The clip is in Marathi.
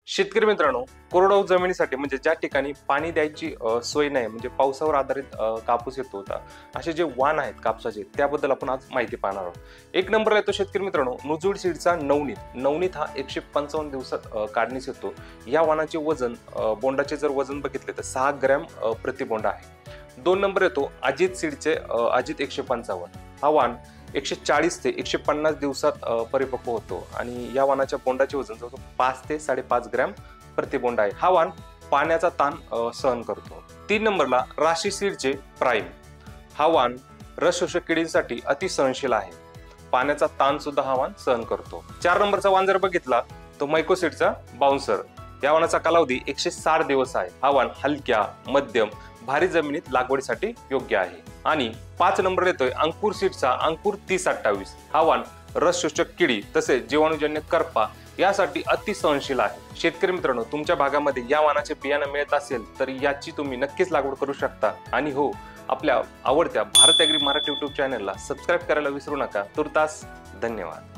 शेतकरी मित्रांनो, कोरडवाहू जमिनीसाठी म्हणजे ज्या ठिकाणी पाणी द्यायची सोय नाही, म्हणजे पावसावर आधारित कापूस येतो होता, असे जे वाण आहेत कापसाचे, त्याबद्दल आपण आज माहिती पाहणार आहोत. एक नंबरला येतो शेतकरी मित्रांनो नुजूड सीडचा नवनीत. नवनीत हा 155 दिवसात काढणीस येतो. या वाणाचे वजन, बोंडाचे जर वजन बघितले तर 6 ग्रॅम प्रति बोंड आहे. 2 नंबर येतो अजित सीडचे अजित 155. हा वाण 140 ते 150 दिवसात परिपक्व होतो आणि या वाणाच्या बोंडाचे वजन जवळजवळ 5 ते 5.5 ग्रॅम प्रति बोंड आहे. हा वाण पाण्याचा ताण सहन करतो. 3 नंबरला राशी सीडचे प्राईम. हा वाण रस शोषक किडींसाठी अति सहनशील आहे. पाण्याचा ताण सुद्धा हा वाण सहन करतो. 4 नंबरचा वाण जर बघितला तो मैकोसीडचा बाउन्सर. या वाणाचा कालावधी 160 दिवस आहे. हा वाण हलक्या, मध्यम, भारी जमिनीत लागवडीसाठी योग्य आहे. आणि 5 नंबर येतोय अंकुर सीडचा अंकुर 3028. हा वाण रस शोषक किडी तसेच जीवाणूजन्य करपा यासाठी अति सहनशील आहे. शेतकरी मित्रांनो, तुमच्या भागामध्ये या वाणाचे बियाणं मिळत असेल तर याची तुम्ही नक्कीच लागवड करू शकता. आणि हो, आपल्या आवडत्या भारत ॲग्री मराठी YouTube चॅनलला सबस्क्राईब करायला विसरू नका. तुर्तास धन्यवाद.